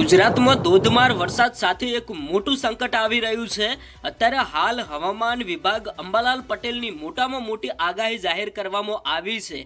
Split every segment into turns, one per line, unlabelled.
ગુજરાતમાં ધોધમાર વરસાદ સાથે એક મોટું સંકટ આવી રહ્યું છે। અત્યારે હાલ હવામાન વિભાગ અંબાલાલ પટેલની મોટામાં મોટી આગાહી જાહેર કરવામાં આવી છે।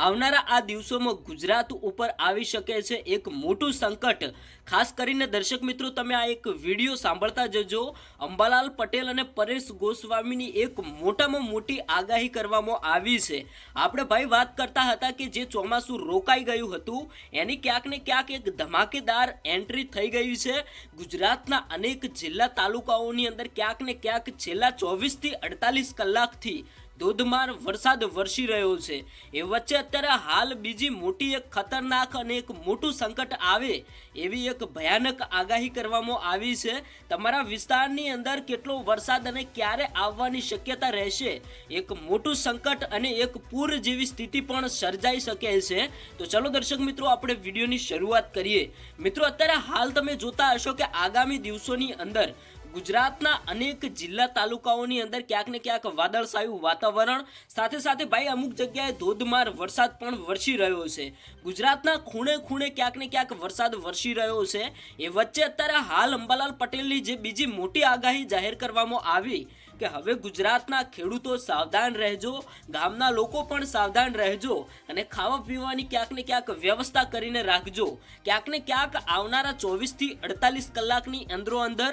આવનારા આ દિવસોમાં ગુજરાત ઉપર આવી શકે છે એક મોટું સંકટ। ખાસ કરીને દર્શક મિત્રો તમે આ એક વિડીયો સાંભળતા જજો। અંબાલાલ પટેલ અને પરેશ ગોસ્વામીની એક મોટામાં મોટી આગાહી કરવામાં આવી છે। આપણે ભાઈ વાત કરતા હતા કે જે ચોમાસું રોકાઈ ગયું હતું એની ક્યાંક ને ક્યાંક એક ધમાકેદાર એન્ટ્રી થઈ ગઈ છે। ગુજરાતના અનેક જિલ્લા તાલુકાઓની અંદર ક્યાંક ને ક્યાંક છેલ્લા 24 થી 48 કલાકથી ધોધમાર વરસાદ વરસી રહ્યો છે। એ વચ્ચે અત્યારે હાલ બીજી મોટી એક ખતરનાક અને એક મોટું સંકટ આવે એવી એક ભયાનક આગાહી કરવામાં આવી છે। તમારા વિસ્તારની અંદર કેટલો વરસાદ અને ક્યારે આવવાની શક્યતા રહેશે, એક મોટું સંકટ અને એક પૂર જેવી સ્થિતિ પણ સર્જાઈ શકે છે। તો ચલો દર્શક મિત્રો આપણે વિડીયોની શરૂઆત કરીએ। મિત્રો અત્યારે હાલ તમે જોતા હશો કે આગામી દિવસોની અંદર ગુજરાતના અનેક જિલ્લા તાલુકાઓની અંદર ક્યાંક ને ક્યાંક વાદળછાયું વાતાવરણ સાથે સાથે ભાઈ અમુક જગ્યાએ ધોધમાર વરસાદ પણ વરસી રહ્યો છે। ગુજરાતના ખૂણે ખૂણે ક્યાંક ને ક્યાંક વરસાદ વરસી રહ્યો છે। એ વચ્ચે અત્યારે હાલ અંબાલાલ પટેલની જે બીજી મોટી આગાહી જાહેર કરવામાં આવી કે હવે ગુજરાતના ખેડૂતો સાવધાન રહેજો, ગામના લોકો પણ સાવધાન રહેજો અને ખાવા પીવાની ક્યાંક ને ક્યાંક વ્યવસ્થા કરીને રાખજો। ક્યાંક ને ક્યાંક આવનારા 24 થી 48 કલાકની અંદર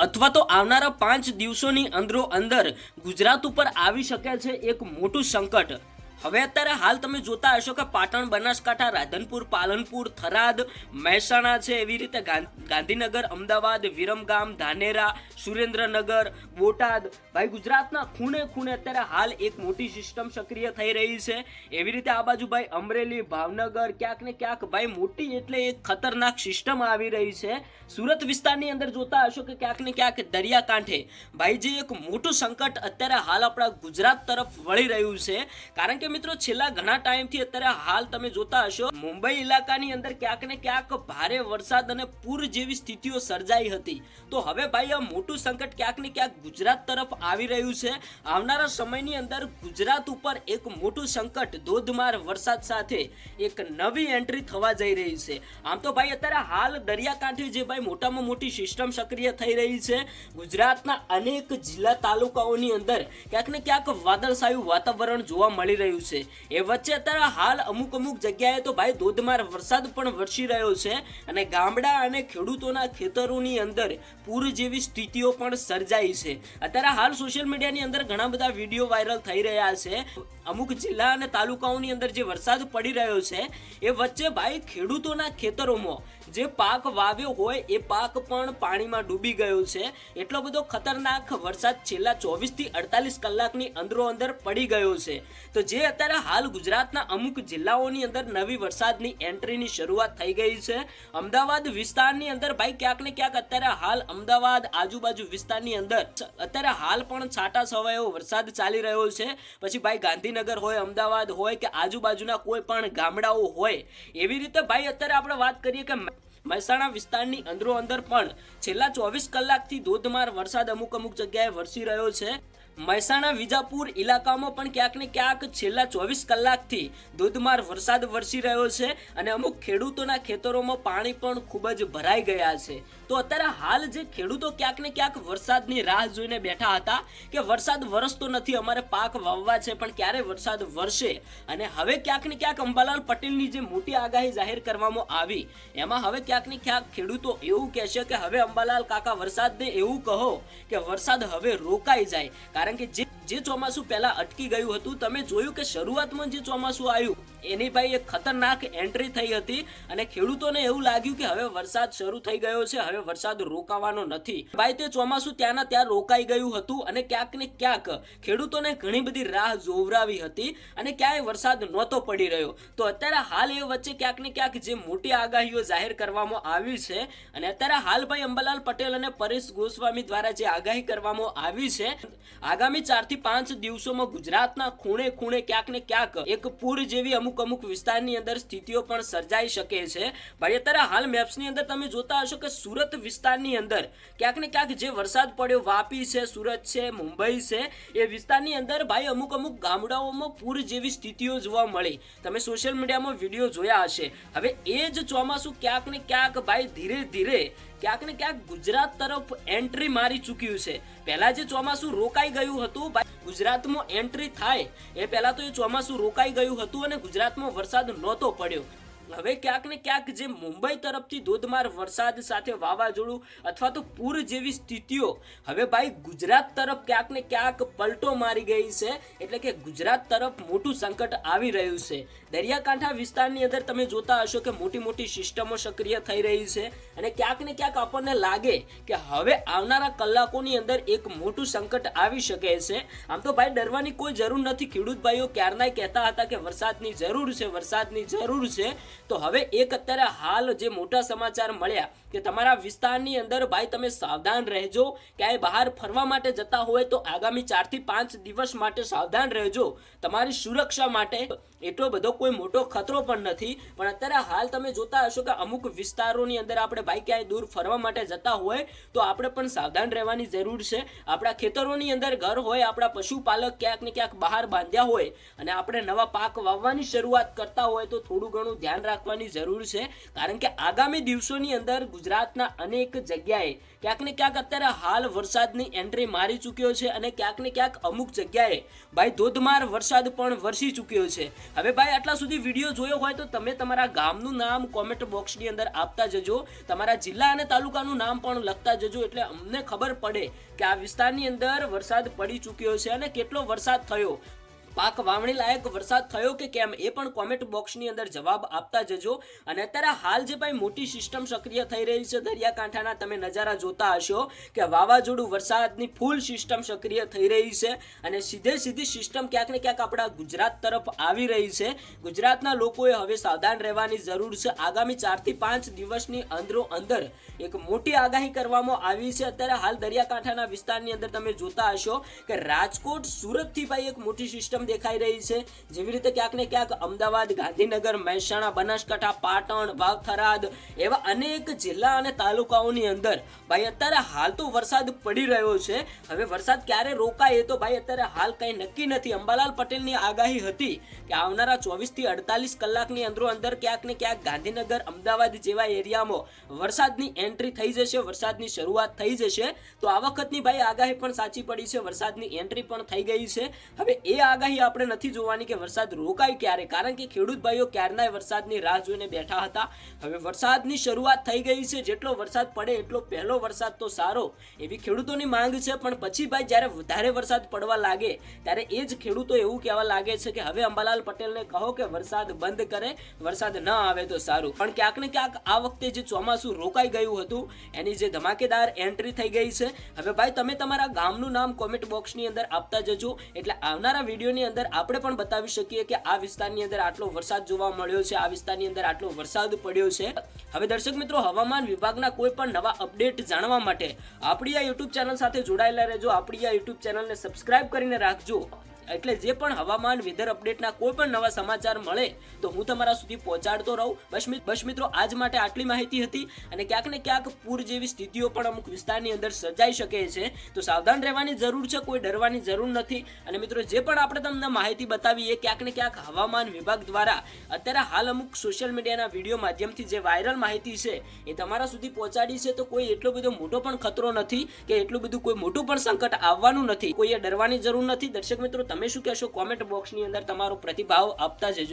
અથવા તો આવનારા 5 દિવસોની અંદર ગુજરાત ઉપર આવી શકે છે એક મોટું સંકટ। હવે અત્યારે હાલ તમે જોતા હશો કે પાટણ, બનાસકાંઠા, રાધનપુર, પાલનપુર, થરાદ, મહેસાણા છે, એવી રીતે ગાંધીનગર, અમદાવાદ, વિરમગામ, ધાનેરા, સુરેન્દ્રનગર, બોટાદ, ભાઈ ગુજરાતના ખૂણે ખૂણે અત્યારે હાલ એક મોટી સિસ્ટમ સક્રિય થઈ રહી છે। એવી રીતે આ બાજુ ભાઈ અમરેલી, ભાવનગર ક્યાંક ને ક્યાંક ભાઈ મોટી એટલે એક ખતરનાક સિસ્ટમ આવી રહી છે। સુરત વિસ્તારની અંદર જોતા હશો કે ક્યાંક ને ક્યાંક દરિયાકાંઠે ભાઈ જે એક મોટું સંકટ અત્યારે હાલ આપણા ગુજરાત તરફ વળી રહ્યું છે। કારણ કે મિત્રો છેલ્લા ઘણા ટાઈમથી અત્યારે હાલ તમે જોતા હશો મુંબઈ ઇલાકાની અંદર ક્યાંક ને ક્યાંક ભારે વરસાદ અને પૂર જેવી સ્થિતિઓ સર્જાઈ હતી। તો હવે ભાઈ આ મોટું સંકટ ક્યાંક ને ક્યાંક ગુજરાત તરફ આવી રહ્યું છે। આવનારા સમયની અંદર ગુજરાત ઉપર એક મોટું સંકટ ધોધમાર વરસાદ સાથે એક નવી એન્ટ્રી થવા જઈ રહી છે। આમ તો ભાઈ અત્યારે હાલ દરિયાકાંઠે જે ભાઈ મોટામાં મોટી સિસ્ટમ સક્રિય થઈ રહી છે, ગુજરાતના અનેક જિલ્લા તાલુકાઓની અંદર ક્યાંક ને ક્યાંક વાદળછાયું વાતાવરણ જોવા મળી રહ્યું છે। એ વચ્ચે અત્યારે હાલ અમુક જગ્યાએ તો ભાઈ ધોધમાર વરસાદ પણ વરસી રહ્યો છે અને ગામડા અને ખેડૂતોના ખેતરોની અંદર પૂર જેવી સ્થિતિઓ પણ સર્જાઈ છે। અત્યારે હાલ સોશિયલ મીડિયાની અંદર ઘણા બધા વિડીયો વાયરલ થઈ રહ્યા છે। અમુક જિલ્લા અને તાલુકાઓની અંદર જે વરસાદ પડી રહ્યો છે એ વચ્ચે ભાઈ ખેડૂતોના ખેતરોમાં જે પાક વાવ્યો હોય એ પાક પણ પાણીમાં ડૂબી ગયો છે। એટલો બધો ખતરનાક વરસાદ છેલ્લા 24 થી 48 કલાકની અંદર પડી ગયો છે। તો જે અત્યારે હાલ ગુજરાતના અમુક જિલ્લાઓની અંદર નવી વરસાદની એન્ટ્રીની શરૂઆત થઈ ગઈ છે। અમદાવાદ વિસ્તારની અંદર ભાઈ ક્યાંક ને ક્યાંક અત્યારે હાલ અમદાવાદ આજુબાજુ વિસ્તારની અંદર અત્યારે હાલ પણ છાટા છવાયો વરસાદ ચાલી રહ્યો છે। પછી ભાઈ ગાંધીનગર હોય, અમદાવાદ હોય કે આજુબાજુના કોઈ પણ ગામડાઓ હોય, એવી રીતે ભાઈ અત્યારે આપણે વાત કરીએ કે મહેસાણા વિસ્તારની અંદર પણ છેલ્લા 24 કલાકથી ધોધમાર વરસાદ અમુક જગ્યાએ વરસી રહ્યો છે। મહેસાણા વિજાપુર ઇલાકામાં પણ ક્યાંક ને ક્યાંક છેલ્લા 24 કલાકથી ધોધમાર વરસાદ વરસી રહ્યો છે અને અમુક ખેડૂતોના ખેતરોમાં પાણી પણ ખૂબ જ ભરાઈ ગયા છે। તો અત્યારે હાલ જે ખેડૂતો ક્યાંક ને ક્યાંક વરસાદની રાહ જોઈને બેઠા હતા કે વરસાદ વરસતો નથી, અમારે પાક વાવવા છે પણ ક્યારે વરસાદ વરસે, અને હવે ક્યાંક ને ક્યાંક અંબાલાલ પટેલની જે મોટી આગાહી જાહેર કરવામાં આવી એમાં હવે ક્યાંક ને ક્યાંક ખેડૂતો એવું કહેશે કે હવે અંબાલાલ કાકા વરસાદને એવું કહો કે વરસાદ હવે રોકાઈ જાય। કારણ કે જે ચોમાસું પહેલા અટકી ગયું હતું, તમે જોયું કે શરૂઆતમાં જે ચોમાસું આવ્યું એની ભાઈ એક ખતરનાક એન્ટ્રી થઈ હતી અને ખેડૂતોને એવું લાગ્યું કે હવે વરસાદ શરૂ થઈ ગયો છે, હવે વરસાદ રોકાવાનો નથી। ભાઈ તે ચોમાસું ત્યાંના ત્યાં રોકાઈ ગયું હતું અને ક્યાંક ને ક્યાંક ખેડૂતોને ઘણી બધી રાહ જોવરાવી હતી અને ક્યાંય વરસાદ નહોતો પડી રહ્યો। તો અત્યારે હાલ એ વચ્ચે ક્યાંક ને ક્યાંક જે મોટી આગાહીઓ જાહેર કરવામાં આવી છે અને અત્યારે હાલ ભાઈ અંબાલાલ પટેલ અને પરેશ ગોસ્વામી દ્વારા જે આગાહી કરવામાં આવી છે, આગામી 4 થી 5 દિવસોમાં ગુજરાતના ખૂણે ખૂણે ક્યાંક ને ક્યાંક એક પૂર જેવી અમુક વિસ્તારની અંદર સ્થિતિઓ પણ સર્જાઈ શકે છે ભાઈ અત્યારે હાલ મેપ્સની અંદર તમે જોતા હશો કે સુરત વિસ્તારની અંદર ક્યાંક ને ક્યાંક જે વરસાદ પડ્યો વાપી છે સુરત છે મુંબઈ છે એ વિસ્તારની અંદર ભાઈ અમુક ગામડાઓમાં પૂર જેવી સ્થિતિઓ જોવા મળી તમે સોશિયલ મીડિયામાં વિડીયો જોયા હશે હવે એ જ ચોમાસું ક્યાંક ને ક્યાંક ભાઈ ધીરે ધીરે ક્યાંક ને ક્યાંક ગુજરાત તરફ એન્ટ્રી મારી ચૂક્યું છે પહેલા જે ચોમાસું રોકાઈ ગયું હતું ગુજરાતમાં એન્ટ્રી થાય એ પહેલા તો એ ચોમાસું રોકાઈ ગયું હતું અને ગુજરાતમાં વરસાદ નહોતો પડ્યો હવે ક્યાંક ને ક્યાંક જે મુંબઈ તરફથી ધોધમાર વરસાદ સાથે વાવાઝોડું અથવા તો પૂર જેવી સ્થિતિઓ હવે ભાઈ ગુજરાત તરફ ક્યાંક ને ક્યાંક પલટો મારી ગઈ છે એટલે કે ગુજરાત તરફ મોટું સંકટ આવી રહ્યું છે દરિયાકાંઠા વિસ્તારની અંદર તમે જોતા હશો કે મોટી સિસ્ટમો સક્રિય થઈ રહી છે અને ક્યાંક ને ક્યાંક આપણને લાગે કે હવે આવનારા કલાકોની અંદર એક મોટું સંકટ આવી શકે છે આમ તો ભાઈ ડરવાની કોઈ જરૂર નથી ખેડૂત ભાઈઓ ક્યારનાય કહેતા હતા કે વરસાદની જરૂર છે તો હવે એક અત્યારે હાલ જે મોટા સમાચાર મળ્યા કે તમારા વિસ્તારની અંદર ભાઈ તમે સાવધાન રહેજો ક્યાંય બહાર ફરવા માટે જતા હોય તો આગામી 4 થી 5 દિવસ માટે સાવધાન રહેજો તમારી સુરક્ષા માટે એટલો બધો કોઈ મોટો ખતરો પણ નથી પણ અત્યારે હાલ તમે જોતા હશો કે અમુક વિસ્તારોની અંદર આપણે ભાઈ ક્યાંય દૂર ફરવા માટે જતા હોય તો આપણે પણ સાવધાન રહેવાની જરૂર છે આપણા ખેતરોની અંદર ઘર હોય આપણા પશુપાલક ક્યાંક ને ક્યાંક બહાર બાંધ્યા હોય અને આપણે નવા પાક વાવવાની શરૂઆત કરતા હોય તો થોડું ઘણું ધ્યાન રાખવાની જરૂર છે કારણ કે આગામી દિવસોની અંદર ગુજરાતના અનેક જગ્યાએ ક્યાંક ને ક્યાંક અત્યારે હાલ વરસાદની એન્ટ્રી મારી ચૂક્યો છે અને ક્યાંક ને ક્યાંક અમુક જગ્યાએ ભાઈ ધોધમાર વરસાદ પણ વરસી ચૂક્યો છે હવે ભાઈ આટલા સુધી વિડીયો જોયો હોય તો તમે તમારા ગામનું નામ કોમેન્ટ બોક્સની અંદર આપતા જજો તમારા જિલ્લા અને તાલુકાનું નામ પણ લખતા જજો એટલે અમને ખબર પડે કે આ વિસ્તારની અંદર વરસાદ પડી ચૂક્યો છે અને કેટલો વરસાદ થયો પાક વાવણી લાયક વરસાદ થયો કે કેમ એ પણ કોમેન્ટ બોક્સની અંદર જવાબ આપતા જજો અને અત્યારે હાલ જે ભાઈ મોટી સિસ્ટમ સક્રિય થઈ રહી છે દરિયાકાંઠાના તમે નજારા જોતા હશો કે વાવાઝોડું વરસાદની ફૂલ સિસ્ટમ સક્રિય થઈ રહી છે અને સીધી સિસ્ટમ ક્યાંક ને ક્યાંક આપણા ગુજરાત તરફ આવી રહી છે ગુજરાતના લોકોએ હવે સાવધાન રહેવાની જરૂર છે આગામી 4 થી 5 દિવસની અંદર એક મોટી આગાહી કરવામાં આવી છે અત્યારે હાલ દરિયાકાંઠાના વિસ્તારની અંદર તમે જોતા હશો કે રાજકોટ સુરતથી ભાઈ એક મોટી સિસ્ટમ દેખાઈ રહી છે જેવી રીતે ક્યાંક ને ક્યાંક અમદાવાદ ગાંધીનગર મહેસાણા બનાસકાંઠા પાટણ વાવ-થરાદ એવા અનેક જિલ્લા અને તાલુકાઓની અંદર ભાઈ અત્યારે હાલ તો વરસાદ પડી રહ્યો છે હવે વરસાદ ક્યારે રોકાય એ તો ભાઈ અત્યારે હાલ કંઈ નક્કી નથી અંબાલાલ પટેલની આગાહી હતી કે આવનારા 24 થી 48 કલાકની અંદર ક્યાંક ને ક્યાંક ગાંધીનગર અમદાવાદ જેવા એરિયામાં વરસાદની એન્ટ્રી થઈ જશે વરસાદની શરૂઆત થઈ જશે તો આ વખતની ભાઈ આગાહી પણ સાચી પડી છે વરસાદની એન્ટ્રી પણ થઈ ગઈ છે હવે એ આગાહી આપણે નથી જોવાની કે વરસાદ રોકાય ક્યારે કારણ કે ખેડૂત ભાઈઓ ક્યારનાય વરસાદની રાહ જોઈને બેઠા હતા હવે વરસાદની શરૂઆત થઈ ગઈ છે જેટલો વરસાદ પડે એટલો પહેલો વરસાદ તો સારો એવી ખેડૂતોની માંગ છે પણ પછી ભાઈ જ્યારે વધારે વરસાદ પડવા લાગે ત્યારે એ જ ખેડૂતો એવું કહેવા લાગે છે કે હવે અંબાલાલ પટેલને કહો કે વરસાદ બંધ કરે વરસાદ ન આવે તો સારું પણ ક્યાંક ને ક્યાંક આ વખતે જે ચોમાસું રોકાઈ ગયું હતું એની જે ધમાકેદાર એન્ટ્રી થઈ ગઈ છે હવે ભાઈ તમે તમારા ગામનું નામ કોમેન્ટ બોક્સની અંદર આપતા જજો એટલે આવનારા વિડીયોની અંદર આપણે પણ બતાવી શકીએ કે આ વિસ્તારની અંદર આટલો વરસાદ જોવા મળ્યો છે આ વિસ્તારની અંદર આટલો વરસાદ પડ્યો છે હવે દર્શક મિત્રો હવામાન વિભાગના કોઈ પણ નવા અપડેટ જાણવા માટે આપણી આ YouTube ચેનલ સાથે જોડાયેલા રહેજો આપણી આ YouTube ચેનલને સબસ્ક્રાઇબ કરીને રાખજો એટલે જે પણ હવામાન વેધર અપડેટના કોઈ પણ નવા સમાચાર મળે તો હું તમારા સુધી પહોંચાડતો રહું બસ મિત્રો આજ માટે આટલી માહિતી હતી અને ક્યાંક ને ક્યાંક પૂર જેવી સ્થિતિઓ પણ અમુક વિસ્તારની અંદર સર્જાઈ શકે છે તો સાવધાન રહેવાની જરૂર છે કોઈ ડરવાની જરૂર નથી અને મિત્રો જે પણ આપણે તમને માહિતી બતાવી એ ક્યાંક ને ક્યાંક હવામાન વિભાગ દ્વારા અત્યારે હાલ અમુક સોશિયલ મીડિયાના વિડીયો માધ્યમથી જે વાયરલ માહિતી છે એ તમારા સુધી પહોંચાડી છે તો કોઈ એટલો બધો મોટો પણ ખતરો નથી કે એટલું બધું કોઈ મોટું પણ સંકટ આવવાનું નથી કોઈએ ડરવાની જરૂર નથી દર્શક મિત્રો તમે શું કહેશો કોમેન્ટ બોક્સની અંદર તમારો પ્રતિભાવ આપતા જજો